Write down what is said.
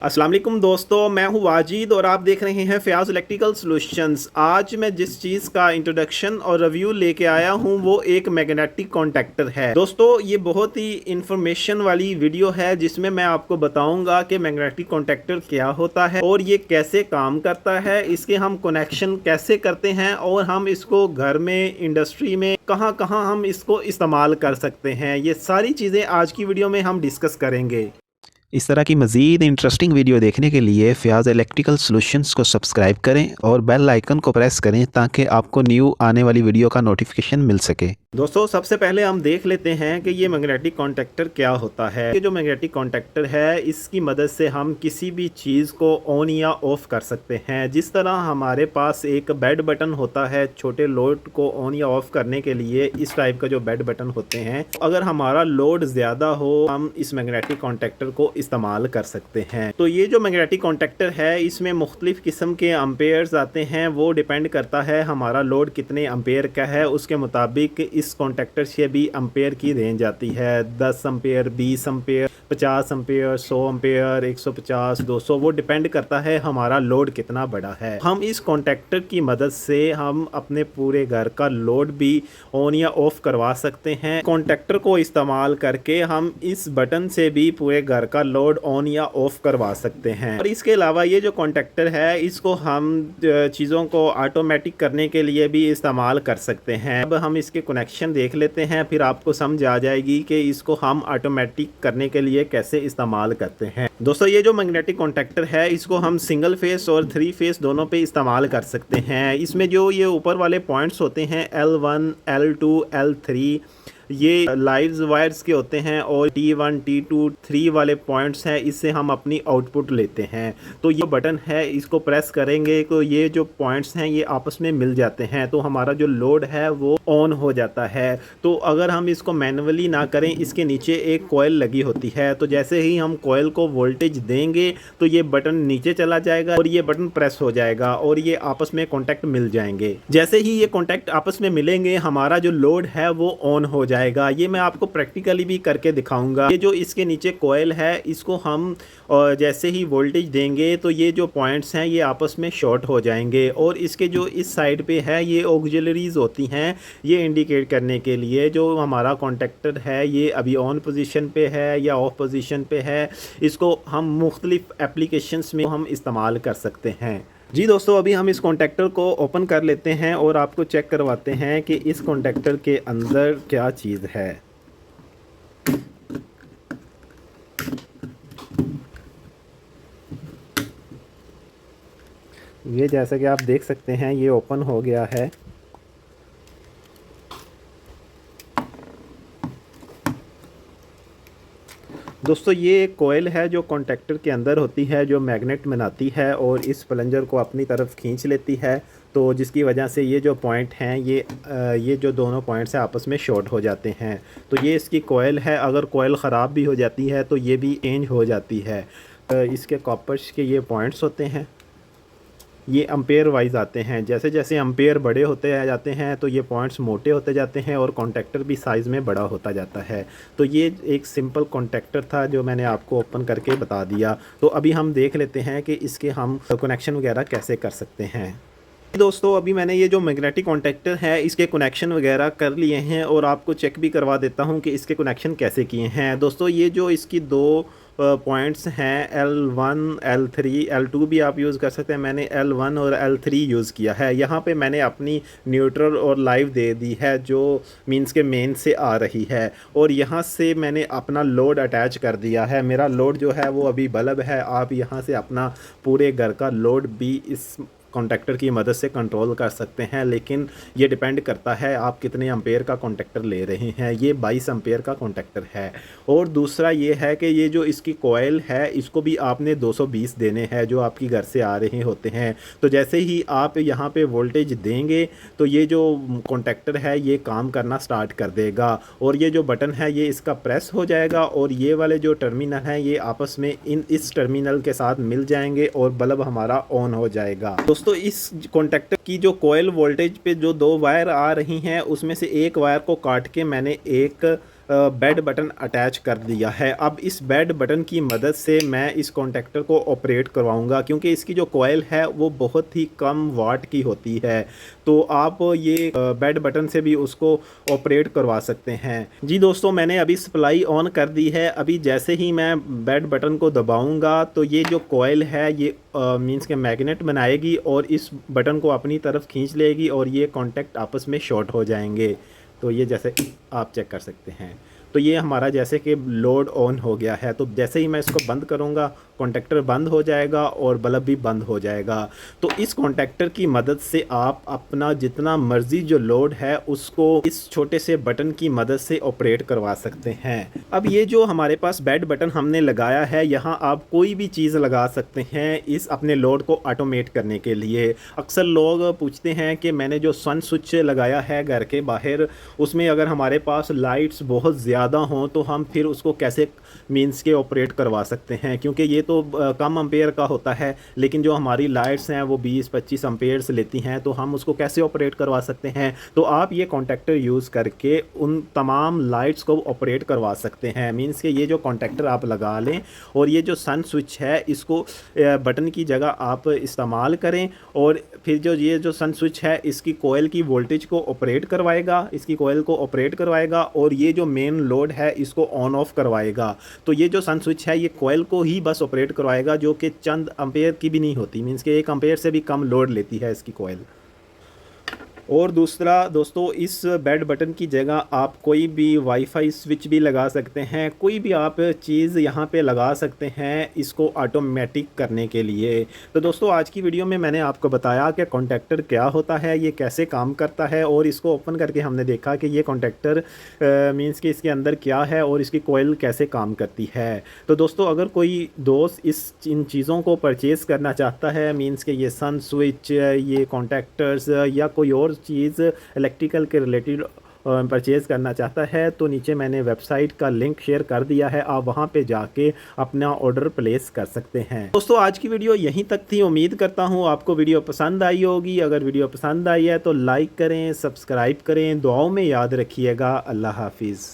अस्सलाम वालेकुम दोस्तों, मैं हूं वाजिद और आप देख रहे हैं फ़याज़ इलेक्ट्रिकल सॉल्यूशंस। आज मैं जिस चीज़ का इंट्रोडक्शन और रिव्यू लेके आया हूं वो एक मैग्नेटिक कॉन्टैक्टर है। दोस्तों ये बहुत ही इंफॉर्मेशन वाली वीडियो है जिसमें मैं आपको बताऊंगा कि मैग्नेटिक कॉन्टैक्टर क्या होता है और ये कैसे काम करता है, इसके हम कनेक्शन कैसे करते हैं और हम इसको घर में, इंडस्ट्री में कहां कहां हम इसको इस्तेमाल कर सकते हैं। ये सारी चीज़ें आज की वीडियो में हम डिस्कस करेंगे। इस तरह की मज़ीद इंटरेस्टिंग वीडियो देखने के लिए फ़याज़ इलेक्ट्रिकल सॉल्यूशंस को सब्सक्राइब करें और बेल आइकन को प्रेस करें ताकि आपको न्यू आने वाली वीडियो का नोटिफिकेशन मिल सके। दोस्तों सबसे पहले हम देख लेते हैं कि ये मैग्नेटिक कॉन्टैक्टर क्या होता है। ये जो मैग्नेटिक कॉन्टैक्टर है इसकी मदद से हम किसी भी चीज़ को ऑन या ऑफ़ कर सकते हैं। जिस तरह हमारे पास एक बेड बटन होता है छोटे लोड को ऑन या ऑफ़ करने के लिए, इस टाइप का जो बेड बटन होते हैं, अगर हमारा लोड ज़्यादा हो हम इस मैग्नेटिक कॉन्टैक्टर को इस्तेमाल कर सकते हैं। तो ये जो मैग्नेटिक कॉन्टैक्टर है इसमें मुख्तलिफ़ किस्म के अम्पेयर्स आते हैं, वो डिपेंड करता है हमारा लोड कितने अम्पेयर का है, उसके मुताबिक इस कॉन्टैक्टर से भी अम्पेयर की रेंज आती है। 10 अम्पेयर, 20 अम्पेयर, 50 अम्पेयर, 100 अम्पेयर, 150, 200, वो डिपेंड करता है हमारा लोड कितना बड़ा है। हम इस कॉन्टैक्टर की मदद से हम अपने पूरे घर का लोड भी ऑन या ऑफ करवा सकते हैं। कॉन्टैक्टर को इस्तेमाल करके हम इस बटन से भी पूरे घर का लोड ऑन या ऑफ करवा सकते हैं। और इसके अलावा ये जो कॉन्टैक्टर है इसको हम चीज़ों को ऑटोमेटिक करने के लिए भी इस्तेमाल कर सकते हैं। अब हम इसके कनेक्शन देख लेते हैं, फिर आपको समझ आ जाएगी कि इसको हम ऑटोमेटिक करने के लिए कैसे इस्तेमाल करते हैं। दोस्तों ये जो मैग्नेटिक कॉन्टैक्टर है इसको हम सिंगल फेस और 3 फेस दोनों पे इस्तेमाल कर सकते हैं। इसमें जो ये ऊपर वाले पॉइंट्स होते हैं L1, L2, L3, ये लाइव्स वायर्स के होते हैं और T1, T2, 3 वाले पॉइंट्स हैं, इससे हम अपनी आउटपुट लेते हैं। तो ये बटन है, इसको प्रेस करेंगे तो ये जो पॉइंट्स हैं ये आपस में मिल जाते हैं, तो हमारा जो लोड है वो ऑन हो जाता है। तो अगर हम इसको मैनुअली ना करें, इसके नीचे एक कॉइल लगी होती है, तो जैसे ही हम कॉइल को वोल्टेज देंगे तो ये बटन नीचे चला जाएगा और ये बटन प्रेस हो जाएगा और ये आपस में कॉन्टैक्ट मिल जाएंगे। जैसे ही ये कॉन्टैक्ट आपस में मिलेंगे हमारा जो लोड है वो ऑन हो जाएगा। ये मैं आपको प्रैक्टिकली भी करके दिखाऊंगा। ये जो इसके नीचे कॉइल है इसको हम जैसे ही वोल्टेज देंगे तो ये जो पॉइंट्स हैं ये आपस में शॉर्ट हो जाएंगे और इसके जो इस साइड पे है ये ऑक्सिलरीज होती हैं, ये इंडिकेट करने के लिए जो हमारा कॉन्टैक्टर है ये अभी ऑन पोजीशन पे है या ऑफ पोजीशन पे है। इसको हम मुख्तलिफ एप्लीकेशंस में हम इस्तेमाल कर सकते हैं। जी दोस्तों, अभी हम इस कॉन्टैक्टर को ओपन कर लेते हैं और आपको चेक करवाते हैं कि इस कॉन्टैक्टर के अंदर क्या चीज़ है। ये जैसा कि आप देख सकते हैं ये ओपन हो गया है। दोस्तों ये एक कोयल है जो कॉन्टैक्टर के अंदर होती है, जो मैग्नेट बनाती है और इस प्लंजर को अपनी तरफ खींच लेती है, तो जिसकी वजह से ये जो पॉइंट हैं ये जो दोनों पॉइंट्स हैं आपस में शॉर्ट हो जाते हैं। तो ये इसकी कोयल है, अगर कोयल ख़राब भी हो जाती है तो ये भी चेंज हो जाती है। इसके कॉपर्स के ये पॉइंट्स होते हैं, ये अम्पेयर वाइज आते हैं। जैसे जैसे अम्पेयर बड़े होते जाते हैं तो ये पॉइंट्स मोटे होते जाते हैं और कॉन्टैक्टर भी साइज़ में बड़ा होता जाता है। तो ये एक सिंपल कॉन्टैक्टर था जो मैंने आपको ओपन करके बता दिया। तो अभी हम देख लेते हैं कि इसके हम कनेक्शन वगैरह कैसे कर सकते हैं। दोस्तों अभी मैंने ये जो मैग्नेटिक कॉन्टैक्टर है इसके कनेक्शन वगैरह कर लिए हैं और आपको चेक भी करवा देता हूँ कि इसके कनेक्शन कैसे किए हैं। दोस्तों ये जो इसकी दो पॉइंट्स हैं L1, L3, L2 भी आप यूज़ कर सकते हैं। मैंने L1 और L3 यूज़ किया है। यहाँ पे मैंने अपनी न्यूट्रल और लाइव दे दी है जो मींस के मेन से आ रही है और यहाँ से मैंने अपना लोड अटैच कर दिया है। मेरा लोड जो है वो अभी बल्ब है। आप यहाँ से अपना पूरे घर का लोड भी इस कॉन्टैक्टर की मदद से कंट्रोल कर सकते हैं, लेकिन ये डिपेंड करता है आप कितने एम्पेयर का कॉन्टैक्टर ले रहे हैं। ये 22 एम्पेयर का कॉन्टैक्टर है। और दूसरा ये है कि ये जो इसकी कोयल है इसको भी आपने 220 देने हैं जो आपकी घर से आ रहे होते हैं। तो जैसे ही आप यहाँ पे वोल्टेज देंगे तो ये जो कॉन्टैक्टर है ये काम करना स्टार्ट कर देगा और ये जो बटन है ये इसका प्रेस हो जाएगा और ये वाले जो टर्मिनल हैं ये आपस में इस टर्मिनल के साथ मिल जाएंगे और बल्ब हमारा ऑन हो जाएगा। दोस्तों इस कॉन्टैक्टर की जो कोयल वोल्टेज पे जो 2 वायर आ रही हैं उसमें से एक वायर को काट के मैंने एक बेड बटन अटैच कर दिया है। अब इस बेड बटन की मदद से मैं इस कॉन्टैक्टर को ऑपरेट करवाऊंगा, क्योंकि इसकी जो कॉइल है वो बहुत ही कम वाट की होती है। तो आप ये बेड बटन से भी उसको ऑपरेट करवा सकते हैं। जी दोस्तों, मैंने अभी सप्लाई ऑन कर दी है। अभी जैसे ही मैं बेड बटन को दबाऊंगा तो ये जो कॉइल है ये मींस के मैग्नेट बनाएगी और इस बटन को अपनी तरफ खींच लेगी और ये कॉन्टैक्ट आपस में शॉर्ट हो जाएंगे। तो ये जैसे आप चेक कर सकते हैं, तो ये हमारा जैसे कि लोड ऑन हो गया है। तो जैसे ही मैं इसको बंद करूँगा कॉन्टैक्टर बंद हो जाएगा और बल्ब भी बंद हो जाएगा। तो इस कॉन्टैक्टर की मदद से आप अपना जितना मर्ज़ी जो लोड है उसको इस छोटे से बटन की मदद से ऑपरेट करवा सकते हैं। अब ये जो हमारे पास बेड बटन हमने लगाया है, यहाँ आप कोई भी चीज़ लगा सकते हैं इस अपने लोड को ऑटोमेट करने के लिए। अक्सर लोग पूछते हैं कि मैंने जो सन स्विच लगाया है घर के बाहर, उसमें अगर हमारे पास लाइट्स बहुत ज़्यादा हों तो हम फिर उसको कैसे मींस के ऑपरेट करवा सकते हैं, क्योंकि ये तो कम एम्पेयर का होता है, लेकिन जो हमारी लाइट्स हैं वो 20-25 एम्पेयर्स लेती हैं, तो हम उसको कैसे ऑपरेट करवा सकते हैं। तो आप ये कॉन्टैक्टर यूज़ करके उन तमाम लाइट्स को ऑपरेट करवा सकते हैं। मींस के ये जो कॉन्टैक्टर आप लगा लें और ये जो सन स्विच है इसको बटन की जगह आप इस्तेमाल करें, और फिर जो ये जो सन स्विच है इसकी कोयल की वोल्टेज को ऑपरेट करवाएगा, इसकी कोयल को ऑपरेट करवाएगा, और ये जो मेन लोड है इसको ऑन ऑफ करवाएगा। तो ये जो सन स्विच है ये कोयल को ही बस ऑपरेट करवाएगा, जो कि चंद एम्पेयर की भी नहीं होती, मींस के 1 एम्पेयर से भी कम लोड लेती है इसकी कोयल। और दूसरा दोस्तों, इस बेड बटन की जगह आप कोई भी वाईफाई स्विच भी लगा सकते हैं, कोई भी आप चीज़ यहाँ पे लगा सकते हैं इसको ऑटोमेटिक करने के लिए। तो दोस्तों, आज की वीडियो में मैंने आपको बताया कि कॉन्टैक्टर क्या होता है, ये कैसे काम करता है, और इसको ओपन करके हमने देखा कि ये कॉन्टैक्टर मींस कि इसके अंदर क्या है और इसकी कोयल कैसे काम करती है। तो दोस्तों, अगर कोई दोस्त इन चीज़ों को परचेज़ करना चाहता है, मींस कि ये सन स्विच, ये कॉन्टैक्टर्स या कोई और चीज़ इलेक्ट्रिकल के रिलेटेड परचेज़ करना चाहता है, तो नीचे मैंने वेबसाइट का लिंक शेयर कर दिया है, आप वहां पे जाके अपना ऑर्डर प्लेस कर सकते हैं। दोस्तों, आज की वीडियो यहीं तक थी। उम्मीद करता हूं आपको वीडियो पसंद आई होगी। अगर वीडियो पसंद आई है तो लाइक करें, सब्सक्राइब करें, दुआओं में याद रखिएगा। अल्लाह हाफिज़।